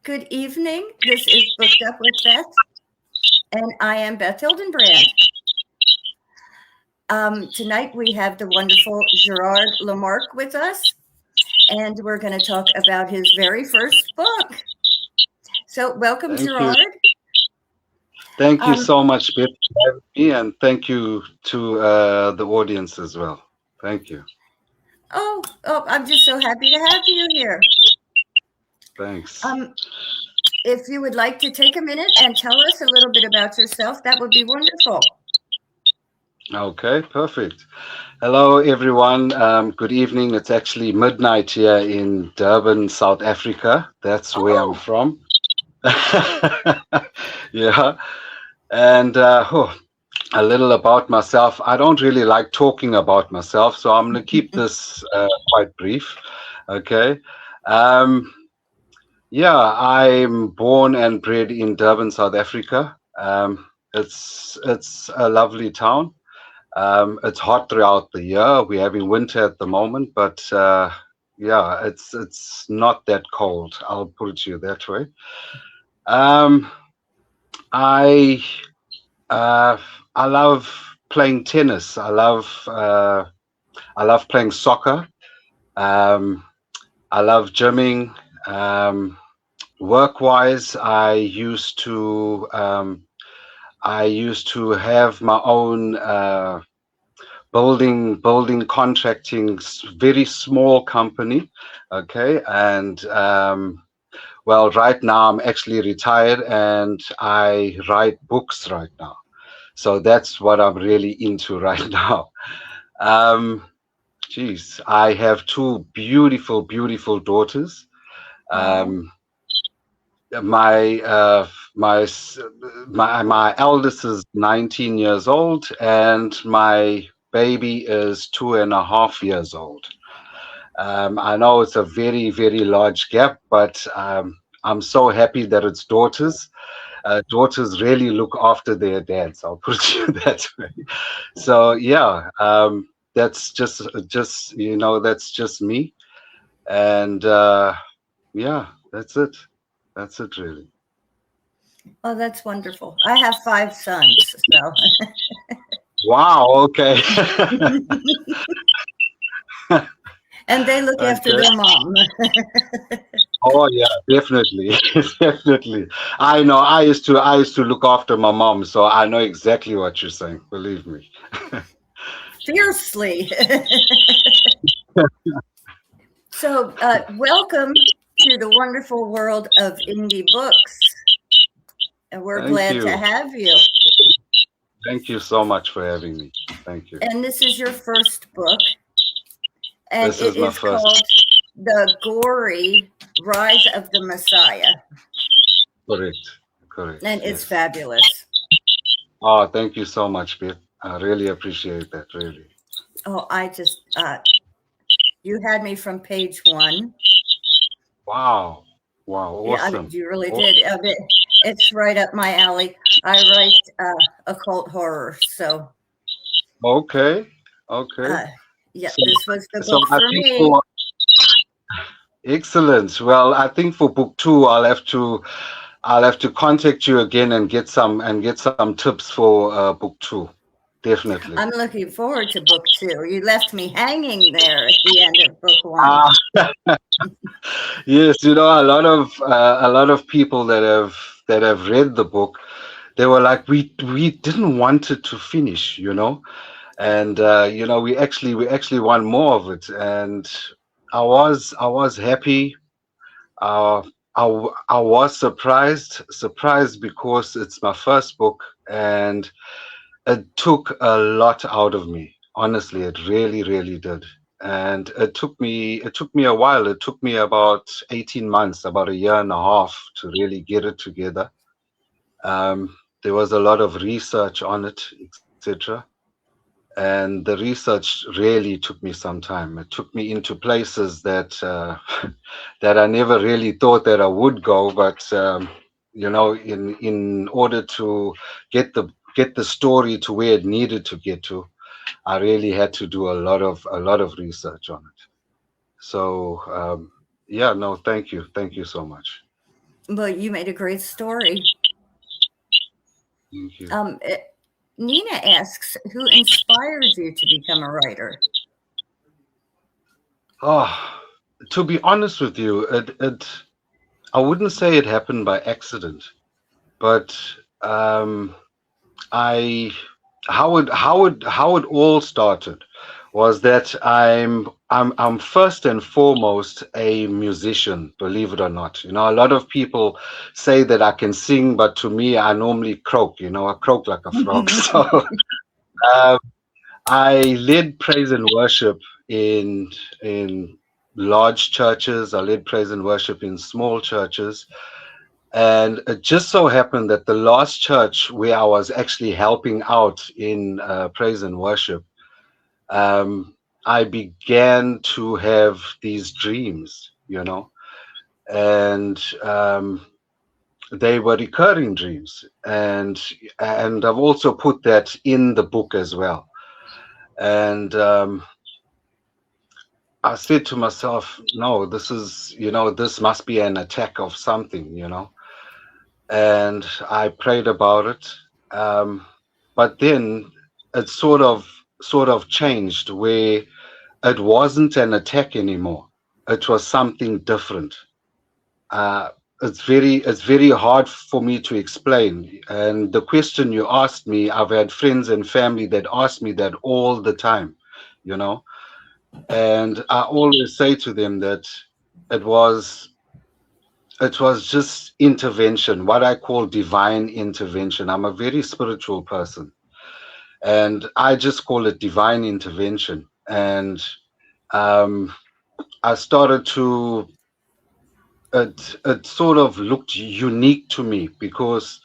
Good evening. This is Booked Up with Beth, and I am Beth Hildenbrand. Tonight we have the wonderful Gerard Marque with us, and we're going to talk about his very first book. So, welcome, Thank Gerard. you. Thank you so much, Beth, for having me, and thank you to the audience as well. Thank you. Oh, I'm just so happy to have you here. Thanks. If you would like to take a minute and tell us a little bit about yourself, that would be wonderful. Okay, perfect. Hello, everyone. Good evening. It's actually midnight here in Durban, South Africa. That's where I'm from. Yeah. And a little about myself. I don't really like talking about myself, so I'm going to keep this quite brief. Okay. Yeah, I'm born and bred in Durban, South Africa. It's a lovely town. It's hot throughout the year. We're having winter at the moment, but yeah, it's not that cold. I'll put it to you that way. Um, I I love playing tennis. I love playing soccer. Um, I love gymming. Work-wise, I used to have my own building contracting, very small company. Okay, and well, right now I'm actually retired and I write books right now. So that's what I'm really into right now. Um, Geez, I have two beautiful daughters. Um, my my eldest is 19 years old, and my baby is 2.5 years old. I know it's a very large gap, but I'm so happy that it's daughters. Daughters really look after their dads. I'll put it to you that way. So yeah, that's just that's just me, and yeah, that's it. That's it, really. Oh, that's wonderful. I have 5 sons, so. Wow. Okay. And they look after Okay. their mom. Oh yeah, definitely, definitely. I know. I used to look after my mom, so I know exactly what you're saying. Believe me. Fiercely. So, welcome to the wonderful world of indie books. And we're Thank glad to you. have you. Thank you so much for having me. Thank you. And this is your first book, and This it is my is first. called The Gory Rise of the Messiah. Correct. Correct. And it's Yes. fabulous. Oh, thank you so much, Beth. I really appreciate that. Really. Oh, you had me from page 1. Wow. Wow. Yeah, Awesome. you really did. It's right up my alley. I write occult horror, so Okay. Okay. yeah, So, this was the so book I for think me. for excellent. Well, I think for book two, I'll have to contact you again and get some tips for book two. Definitely. I'm looking forward to book 2. You left me hanging there at the end of book 1. Ah, yes. You know, a lot of people that have read the book, they were like, we didn't want it to finish. You know, and we actually want more of it, and I was happy. uh, I was surprised because it's my first book, and it took a lot out of me. Honestly, it really did. And it took me a while. It took me about 18 months, about a year and a half to really get it together. There was a lot of research on it, etc. And the research really took me some time. It took me into places that that I never really thought that I would go. But in order to get the story to where it needed to get to, I really had to do a lot of research on it. So yeah, no, thank you so much. Well, you made a great story. Thank you. Um, eh, Nina asks, who inspired you to become a writer? Oh, to be honest with you, I wouldn't say it happened by accident, but um, I how it all started was that I'm first and foremost a musician, believe it or not. You know, a lot of people say that I can sing, but to me, I normally croak. You know, I croak like a frog. So um, I led praise and worship in in large churches. I led praise and worship in small churches. And it just so happened that the last church where I was actually helping out in praise and worship, um, I began to have these dreams, you know, and they were recurring dreams, and I've also put that in the book as well. And I said to myself, no, this is, you know, this must be an attack of something, you know. And I prayed about it. Um, but then it sort of changed where it wasn't an attack anymore. It was something different. Uh, it's very hard for me to explain. And the question you asked me, I've had friends and family that ask me that all the time, you know. And I always say to them that it was it was just intervention, what I call divine intervention. I'm a very spiritual person, and I just call it divine intervention. And um, I started to, it sort of looked unique to me because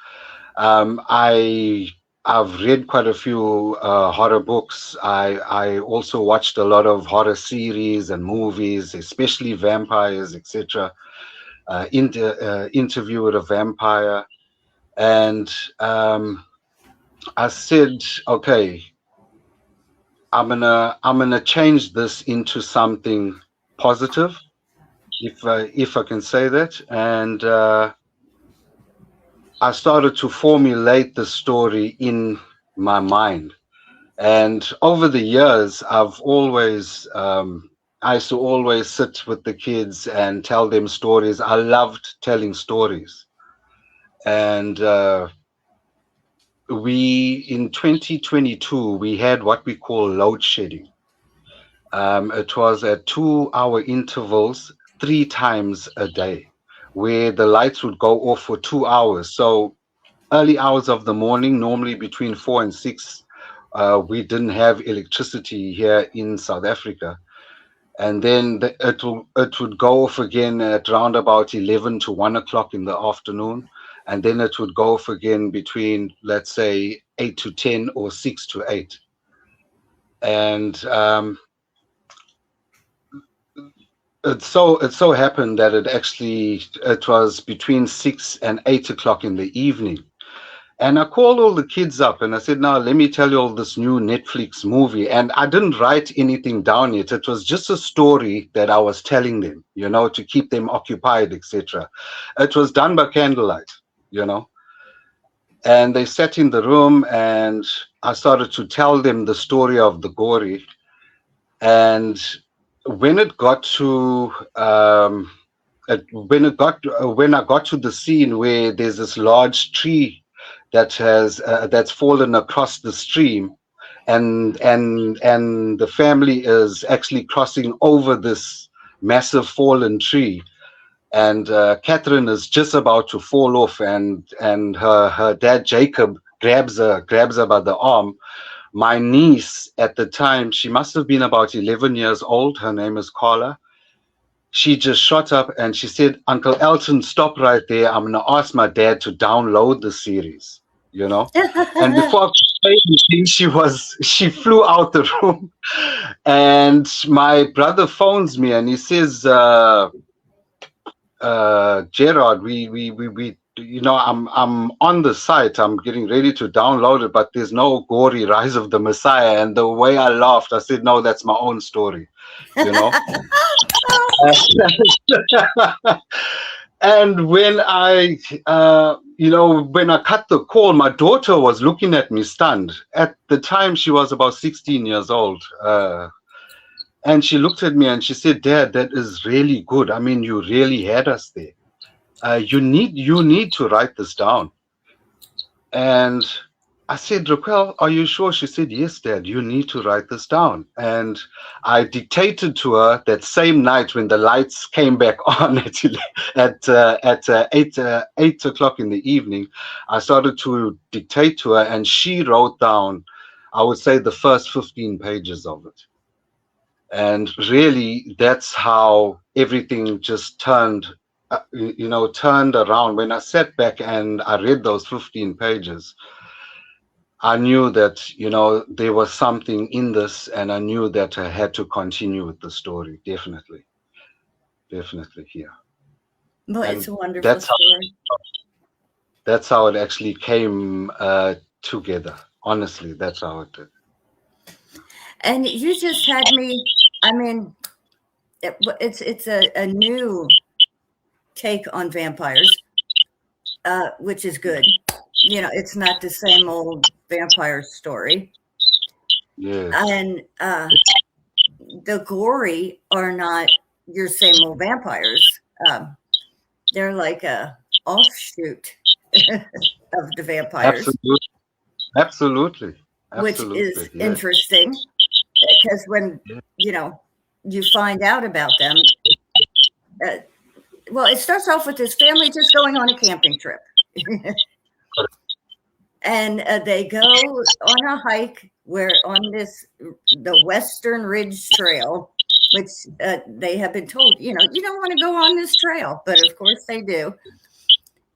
I've read quite a few horror books. I also watched a lot of horror series and movies, especially vampires, etc. Interview with a Vampire. And I said, okay, I'm gonna change this into something positive, if I can say that. And I started to formulate the story in my mind. And over the years, I used to always sit with the kids and tell them stories. I loved telling stories. And we in 2022 we had what we call load shedding. It was at 2 hour intervals, three times a day, where the lights would go off for 2 hours. So early hours of the morning, normally between 4 and 6, we didn't have electricity here in South Africa. And then it would go off again at around about 11 to 1 o'clock in the afternoon. And then it would go off again between, let's say, 8 to 10 or 6 to 8. And it so happened that it was between 6 and 8 o'clock in the evening. And I called all the kids up and I said, now let me tell you all this new Netflix movie. And I didn't write anything down yet. It was just a story that I was telling them, you know, to keep them occupied, etc. It was done by candlelight, you know. And they sat in the room and I started to tell them the story of the gory. And when it got to when I got to the scene where there's this large tree that's fallen across the stream, and the family is actually crossing over this massive fallen tree, and Catherine is just about to fall off, and her dad Jacob grabs her by the arm. My niece at the time, she must have been about 11 years old. Her name is Carla. She just shot up and she said, Uncle Elton, stop right there. I'm going to ask my dad to download the series, you know. And before I could say anything, she flew out the room. And my brother phones me and he says, Gerard, we you know, I'm on the site. I'm getting ready to download it, but there's no gory Rise of the Messiah. And the way I laughed, I said, no, that's my own story, you know. And when when I cut the call, my daughter was looking at me stunned. At the time, she was about 16 years old. And she looked at me and she said, "Dad, that is really good. I mean, you really had us there. You need to write this down." And I said, "Raquel, are you sure?" She said, "Yes, Dad, you need to write this down." And I dictated to her that same night when the lights came back on at 8 o'clock in the evening. I started to dictate to her, and she wrote down, I would say, the first 15 pages of it. And really, that's how everything just turned around. When I sat back and I read those 15 pages, I knew that, there was something in this, and I knew that I had to continue with the story. Definitely. Definitely here. Well, it's And a wonderful that's how, story. that's how it actually came together. Honestly, that's how it did. And you just had me, I mean, it's a new take on vampires, which is good. It's not the same old vampire story. Yes. And the gory are not your same old vampires. They're like a offshoot of the vampires, Absolutely. Absolutely. which is Absolutely. Yes. interesting because when you find out about them, uh, well, it starts off with this family just going on a camping trip. And they go on a hike on the Western Ridge Trail, which they have been told, you don't want to go on this trail, but of course they do.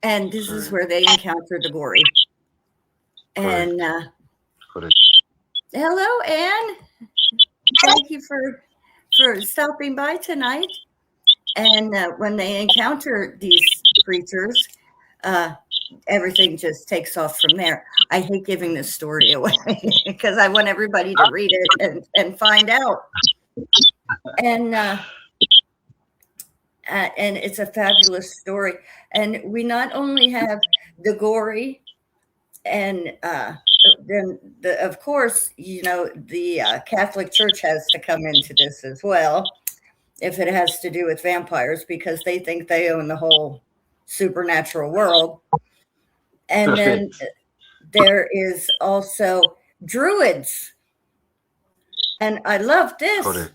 And this is where they encounter the gory. And Correct. hello, Anne. Thank you for stopping by tonight. And when they encounter these creatures, everything just takes off from there. I hate giving this story away because I want everybody to read it and find out. And it's a fabulous story. And we not only have the gory, and then of course, the Catholic Church has to come into this as well, if it has to do with vampires, because they think they own the whole supernatural world. And then there is also druids. And I love this. Correct.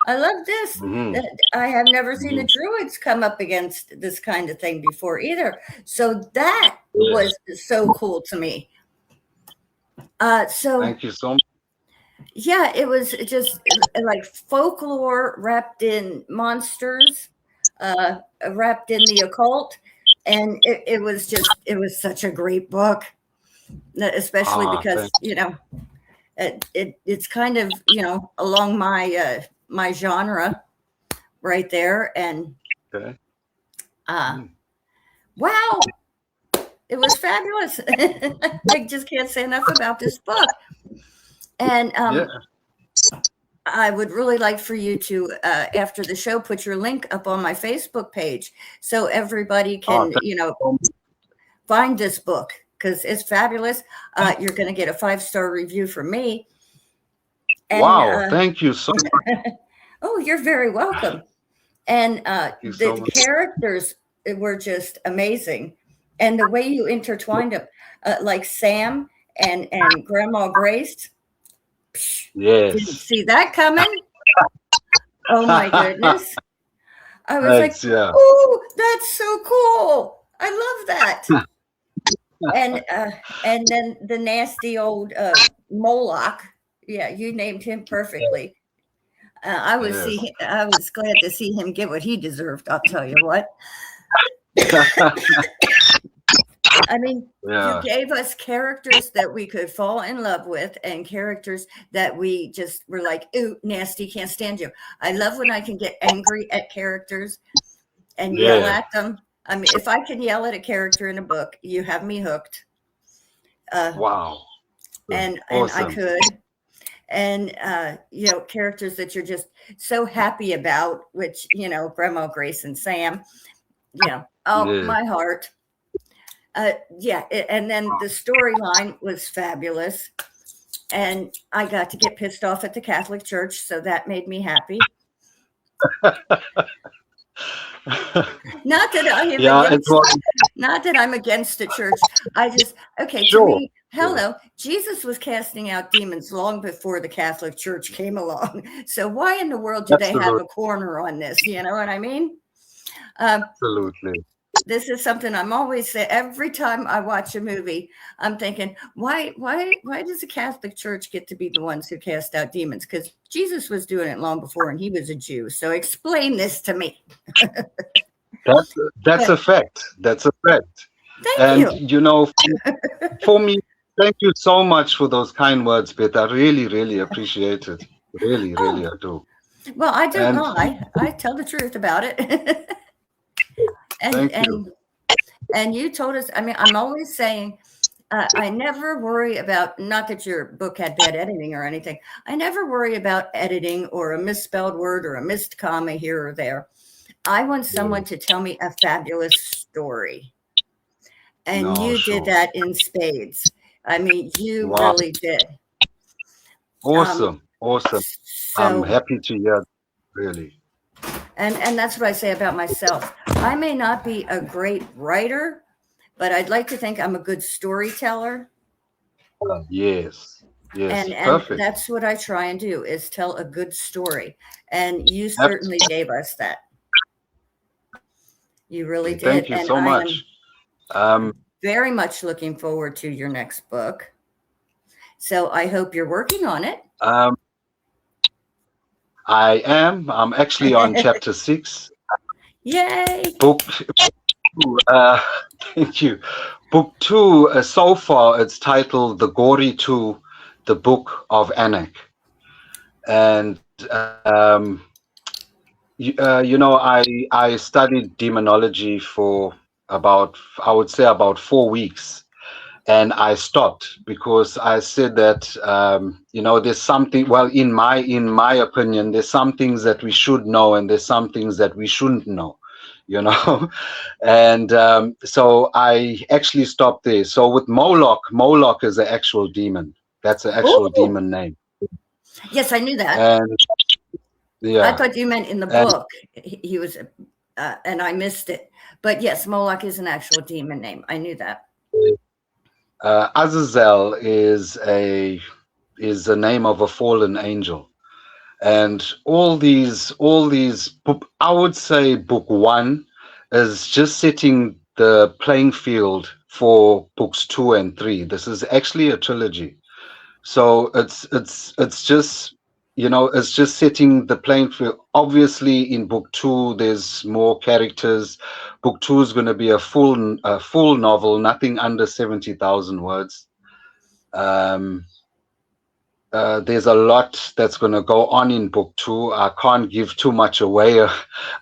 I love this. Mm-hmm. I have never seen the druids come up against this kind of thing before either. So that was so cool to me. So thank you so much. Yeah, it was just like folklore wrapped in monsters, wrapped in the occult. And it was such a great book, especially because, it's kind of, along my genre right there. And wow, it was fabulous. I just can't say enough about this book. And I would really like for you to, after the show, put your link up on my Facebook page so everybody can, find this book, because it's fabulous. You're going to get a 5-star review from me. And, wow, thank you so much. Oh, you're very welcome. And so the characters were just amazing. And the way you intertwined them, like Sam and Grandma Grace. Yes. Didn't see that coming. Oh my goodness. I was oh, that's so cool. I love that. And then the nasty old Moloch. Yeah, you named him perfectly. I was glad to see him get what he deserved, I'll tell you what. I mean, you gave us characters that we could fall in love with and characters that we just were like, ooh, nasty, can't stand you. I love when I can get angry at characters and yell at them. I mean, if I can yell at a character in a book, you have me hooked. Wow. And awesome. I could. And, characters that you're just so happy about, which, Grandma Grace and Sam. Oh, Yeah. my heart. And then the storyline was fabulous. And I got to get pissed off at the Catholic Church, so that made me happy. Not that I am Yeah, it against, was not that I'm against the church. I just, okay, to sure. me, Sure. hello, Jesus was casting out demons long before the Catholic Church came along. So why in the world do they have Absolutely. a corner on this? You know what I mean? Um, Absolutely. this is something I'm always say every time I watch a movie, I'm thinking, why does the Catholic Church get to be the ones who cast out demons? Because Jesus was doing it long before and he was a Jew. So explain this to me. That's that's But a fact. That's a fact. thank And you. for me, thank you so much for those kind words, Beth. I really, really appreciate it. Really, really, I Oh, do. well, I don't And lie. I tell the truth about it. and thank you. and and you told us, I mean, I'm always saying I never worry about, not that your book had bad editing or anything. I never worry about editing or a misspelled word or a missed comma here or there. I want someone to tell me a fabulous story. And No, you did sure. that in spades. I mean, you Wow. really did. Um, Awesome. Awesome. I'm so, happy to hear, really. and that's what I say about myself. I may not be a great writer, but I'd like to think I'm a good storyteller. Yes. Yes. And Perfect. that's what I try and do is tell a good story. And you certainly Absolutely. gave us that. You really did. Thank you And so I much. am Um, very much looking forward to your next book. So I hope you're working on it. um, I am. I'm actually on chapter 6. Yay. Book 2. Thank you. Book 2. So far, it's titled "The Gory 2: The Book of Anak." And I studied demonology for about, I would say, about 4 weeks, and I stopped because I said that there's something. Well, in my opinion, there's some things that we should know, and there's some things that we shouldn't know. You know, and so I actually stopped there. So with Moloch is an actual demon. That's an actual Oh, demon name, yes, I knew that. and I yeah, thought you meant in the and book. He was, and I missed it. But yes, Moloch is an actual demon name. I knew that. Azazel is the name of a fallen angel. And I would say book 1 is just setting the playing field for books 2 and 3. This is actually a trilogy, so it's just setting the playing field. Obviously, in book 2 there's more characters. Book 2 is going to be a full novel, nothing under 70,000 words. um there's a lot that's going to go on in book 2. I can't give too much away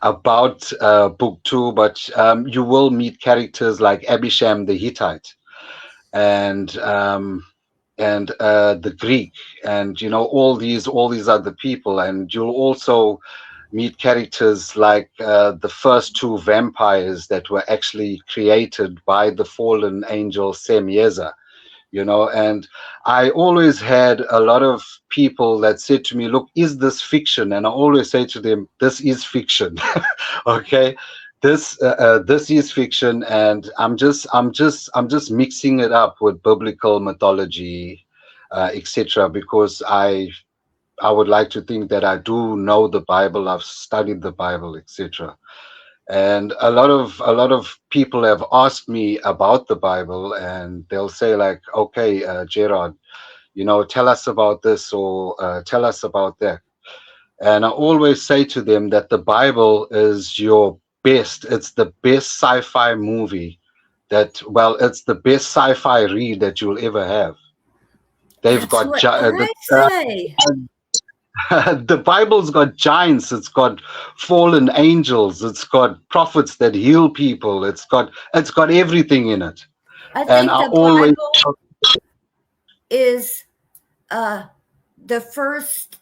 about book 2, but you will meet characters like Abisham the Hittite, and the Greek, and all these other people, and you'll also meet characters like the first 2 vampires that were actually created by the fallen angel Semyeza. And I always had a lot of people that said to me, look, is this fiction? And I always say to them, this is fiction. Okay, this is fiction, and I'm just mixing it up with biblical mythology, etc., because I would like to think that I do know the Bible, I've studied the Bible, etc. And a lot of people have asked me about the Bible, and they'll say like, okay, Gerard, tell us about this, or tell us about that. And I always say to them that the Bible is it's the best sci-fi movie it's the best sci-fi read that you'll ever have. They've That's got what I say. the Bible's got giants, it's got fallen angels, it's got prophets that heal people, it's got everything in it. I And think I the always Bible is uh, the first,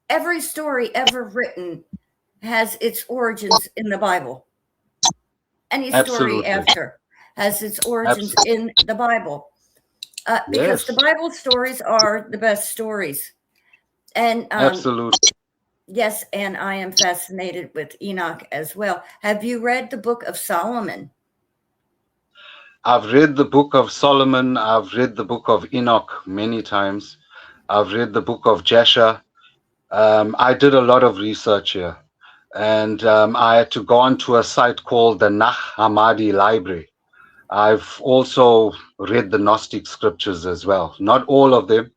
every story ever written has its origins in the Bible. Any story Absolutely. after has its origins Absolutely. in the Bible, because the Yes. Bible stories are the best stories. And Absolutely. yes, and I am fascinated with Enoch as well. Have you read the Book of Solomon? I've read the book of Solomon. I've read the book of Enoch many times. I've read the book of Jasher. I did a lot of research here, and I had to go onto a site called the Nag Hammadi Library. I've also read the Gnostic scriptures as well. Not all of them,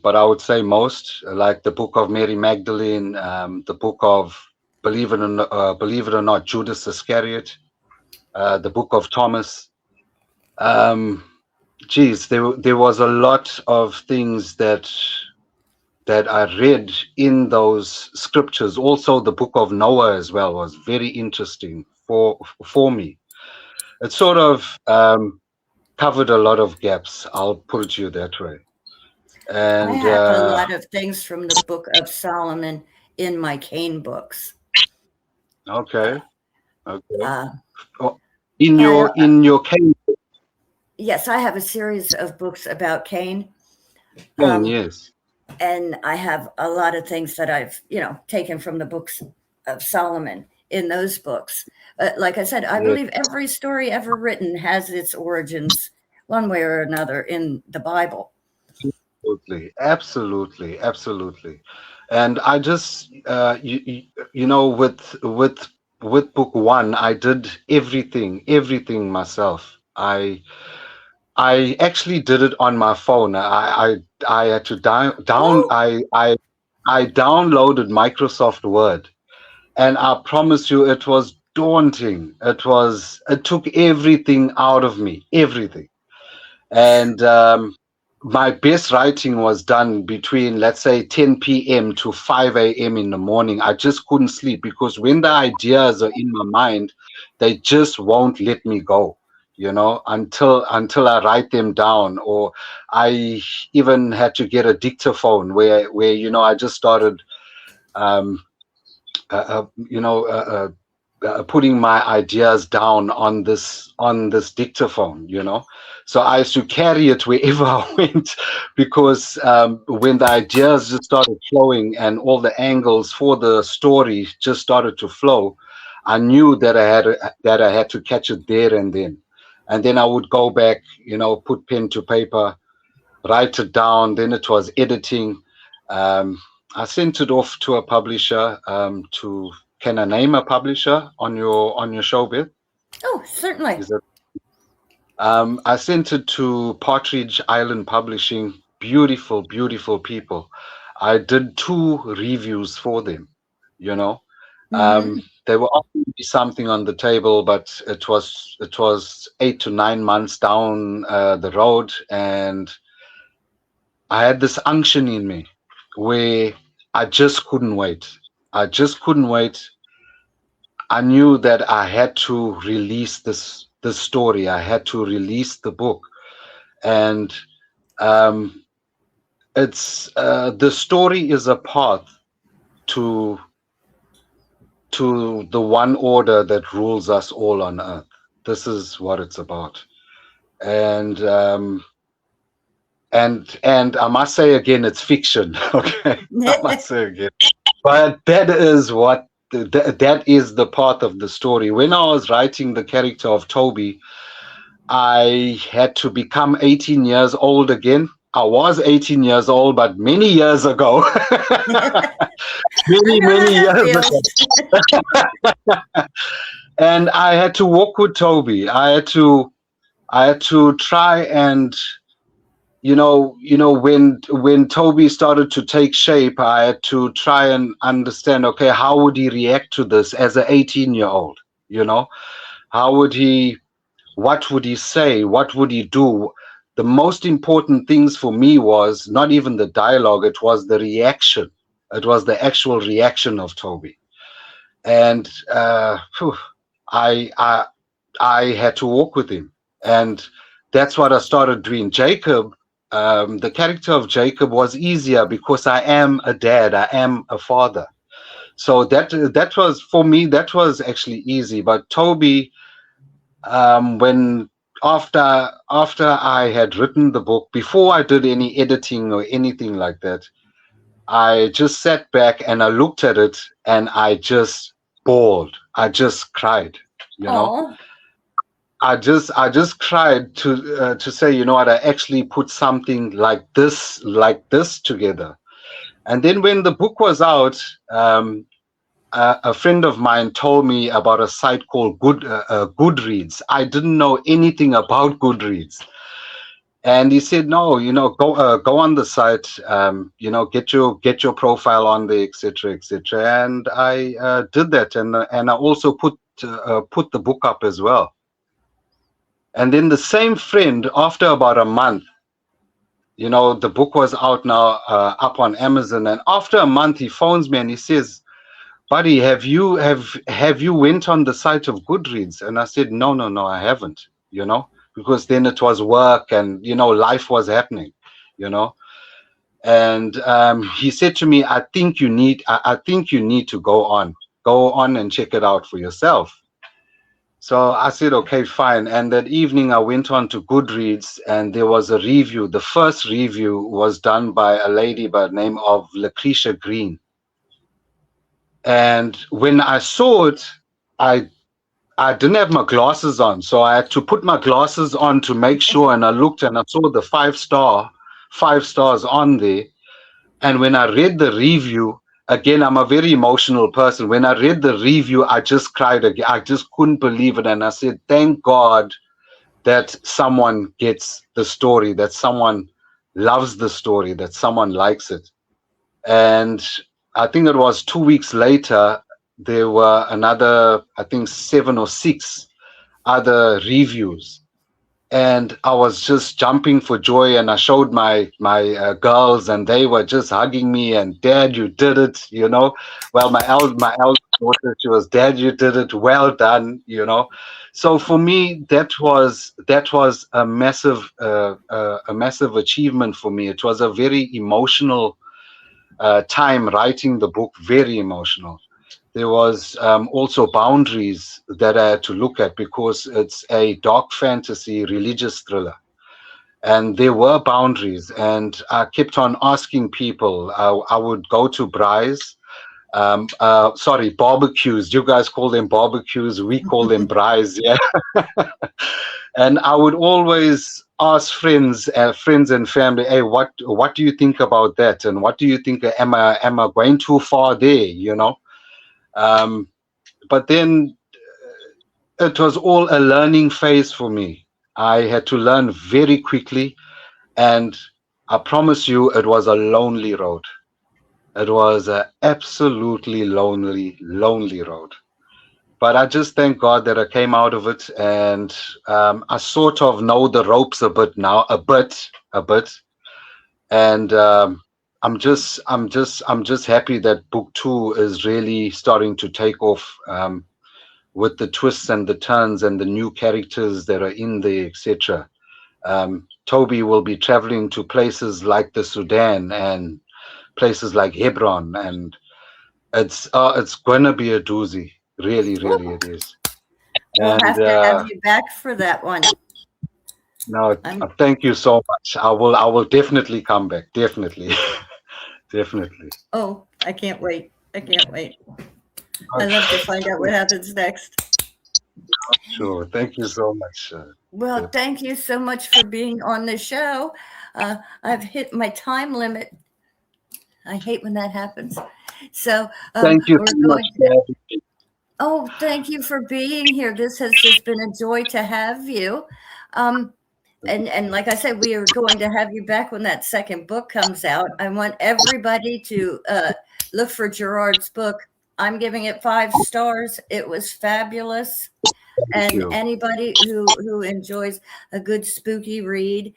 but I would say most, like the book of Mary Magdalene, the book of Believe It or Not, Judas Iscariot, the book of Thomas. Um, Geez, there was a lot of things that I read in those scriptures. Also, the book of Noah as well was very interesting for me. It sort of covered a lot of gaps. I'll put it to you that way. I And have a lot of things from the Book of Solomon in my Cain books. okay, okay. Uh, Oh, in I, your case, yes, I have a series of books about Cain. yes, And I have a lot of things that I've, taken from the books of Solomon in those books. But like I said, I yes, believe every story ever written has its origins one way or another in the Bible. absolutely, absolutely, absolutely. And I just, with book one, I did everything myself. I actually did it on my phone. I had to Oh, I downloaded Microsoft Word, and I promise you, it was daunting. It took everything out of me, everything. And my best writing was done between, let's say, 10 p.m. to 5 a.m. in the morning. I just couldn't sleep because when the ideas are in my mind, they just won't let me go, until I write them down. Or I even had to get a dictaphone where I just started um, putting my ideas down on this dictaphone. So I used to carry it wherever I went, because when the ideas just started flowing and all the angles for the story just started to flow, I knew that I had to catch it there and then I would go back, put pen to paper, write it down. Then it was editing. Um, I sent it off to a publisher. Can I name a publisher on your show, Beth? oh, certainly. Is it? I sent it to Partridge Island Publishing. Beautiful, beautiful people. I did 2 reviews for them. You know, Mm-hmm. they were offering me something on the table, but it was 8 to 9 months down the road, and I had this unction in me where I just couldn't wait. I just couldn't wait. I knew that I had to release this story. I had to release the book, and um, it's the story is a path to to the one order that rules us all on earth. This is what it's about, and and I must say again, it's fiction. Okay, I must say again. But that is that is the part of the story. When I was writing the character of Toby, I had to become 18 years old again. I was 18 years old, but many years ago, I many, know how many that years feels. ago. And I had to walk with Toby. I had to try and when Toby started to take shape, I had to try and understand, okay, how would he react to this as an 18-year-old? You know, how would he, what would he say? What would he do? The most important things for me was not even the dialogue, it was the reaction. It was the actual reaction of Toby. And I, I, I had to walk with him. And that's what I started doing. Jacob, the character of Jacob was easier because I am a dad, I am a father. So that was for me. That was actually easy. But Toby, when after I had written the book, before I did any editing or anything like that, I just sat back and I looked at it and I just bawled. I just cried. You know, Oh, I just cried to say, you know what, I actually put something like this together. And then when the book was out, a friend of mine told me about a site called Goodreads. I didn't know anything about Goodreads, and he said, "No, go on the site, get your profile on there, etc., etc." And I did that, and I also put the book up as well. And then the same friend, after about a month, the book was out now, up on Amazon, and after a month, he phones me and he says, "Buddy, have you went on the site of Goodreads?" And I said, "No, no, no, I haven't." Because then it was work and life was happening, you know. And he said to me, "I think you need to go on and check it out for yourself." So I said, "Okay, fine." And that evening, I went on to Goodreads, and there was a review. The first review was done by a lady by the name of Lucretia Green. And when I saw it, I I didn't have my glasses on, so I had to put my glasses on to make sure. And I looked and I saw the five stars on there. And when I read the review, again, I'm a very emotional person. When I read the review, I just cried again. I just couldn't believe it. And I said, "Thank God that someone gets the story, that someone loves the story, that someone likes it." And I think it was 2 weeks later, there were another, I think, 7 or 6 other reviews. And I was just jumping for joy, and I showed my girls, and they were just hugging me. And "Dad, you did it!" Well, my eldest daughter, she was, "Dad, you did it! Well done!" So for me, that was a massive achievement for me. It was a very emotional time writing the book, very emotional. There was also boundaries that I had to look at because it's a dark fantasy religious thriller. And there were boundaries, and I kept on asking people. I would go to braais, sorry, barbecues. You guys call them barbecues. We call them braais, yeah. And I would always ask friends and family, "Hey, what do you think about that? And what do you think? Am I going too far there?" Um, but then it was all a learning phase for me. I had to learn very quickly, and I promise you, it was a lonely road. It was an absolutely lonely, lonely road. But I just thank God that I came out of it, and I sort of know the ropes a bit now, a bit, and I'm just happy that book two is really starting to take off, with the twists and the turns and the new characters that are in there, etc. Toby will be traveling to places like the Sudan and places like Hebron, and it's gonna be a doozy. Really, really, it is. we'll And have to have you back for that one. no, I'm, thank you so much. I will definitely come back. Definitely, definitely. oh, I can't wait. I can't wait. I Okay, love to find out what happens next. sure. Thank you so much. Well, Beth. thank you so much for being on the show. I've hit my time limit. I hate when that happens. So Thank you we're so much going for to. having me. Oh, thank you for being here. This has just been a joy to have you. Um, and like I said, we are going to have you back when that second book comes out. I want everybody to look for Gerard's book. I'm giving it 5 stars. It was fabulous. Thank And you. anybody who enjoys a good spooky read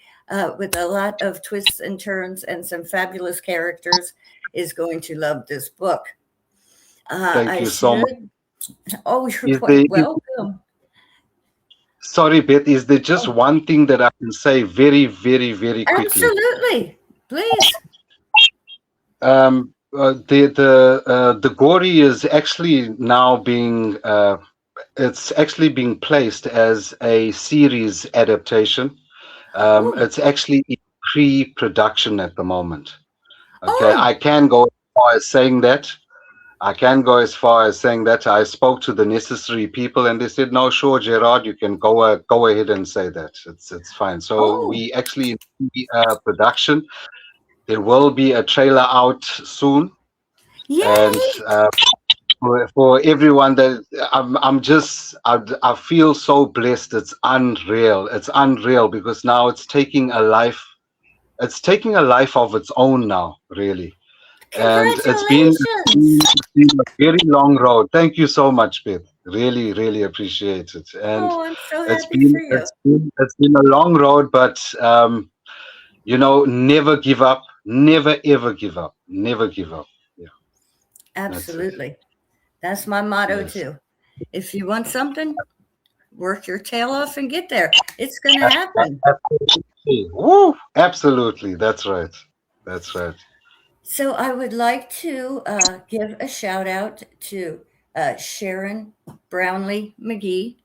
with a lot of twists and turns and some fabulous characters is going to love this book. Thank I you so much. should. Oh, you're Is there, quite welcome. sorry, Beth, is there just Oh, one thing that I can say very, very, very quickly? absolutely. Please. The gory is actually now being it's actually being placed as a series adaptation. Oh, It's actually in pre-production at the moment. Okay, oh, I can go as far as saying that. I can go as far as saying that. I spoke to the necessary people, and they said, "No, sure, Gerard, you can go ahead and say that. It's fine." So oh, we actually in production. There will be a trailer out soon, and yay! for everyone that I'm just I feel so blessed. It's unreal. It's unreal because now it's taking a life. It's taking a life of its own now, really. And Congratulations! it's been a very long road. Thank you so much, Beth. Really, really appreciate it. And Oh, I'm so happy for you. it's been a long road, but never give up. Never ever give up. Never give up. Yeah, that's it. Absolutely. That's my motto Yes. too. If you want something, work your tail off and get there. It's going to happen. Absolutely. Woo! Absolutely. That's right. That's right. So I would like to give a shout out to Sharon Brownlee McGee.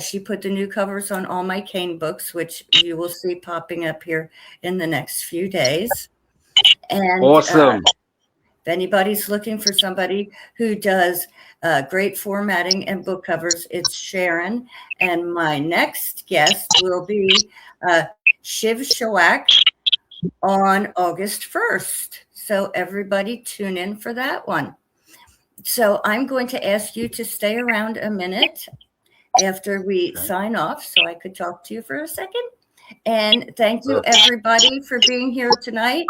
She put the new covers on all my cane books, which you will see popping up here in the next few days. And Awesome. if anybody's looking for somebody who does great formatting and book covers, it's Sharon. And my next guest will be Shiv Shawak on August 1st. So everybody tune in for that one. So I'm going to ask you to stay around a minute after we Okay. sign off so I could talk to you for a second. And thank you, Perfect. everybody, for being here tonight.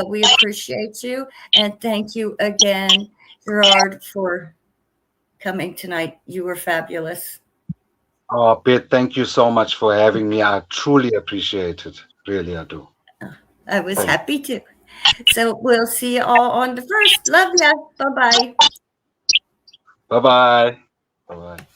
We appreciate you. And thank you again, Gerard, for coming tonight. You were fabulous. Oh, Beth, thank you so much for having me. I truly appreciate it. Really, I do. I was Thank happy to. So we'll see you all on the first. Love ya. Bye bye. Bye bye. Bye bye.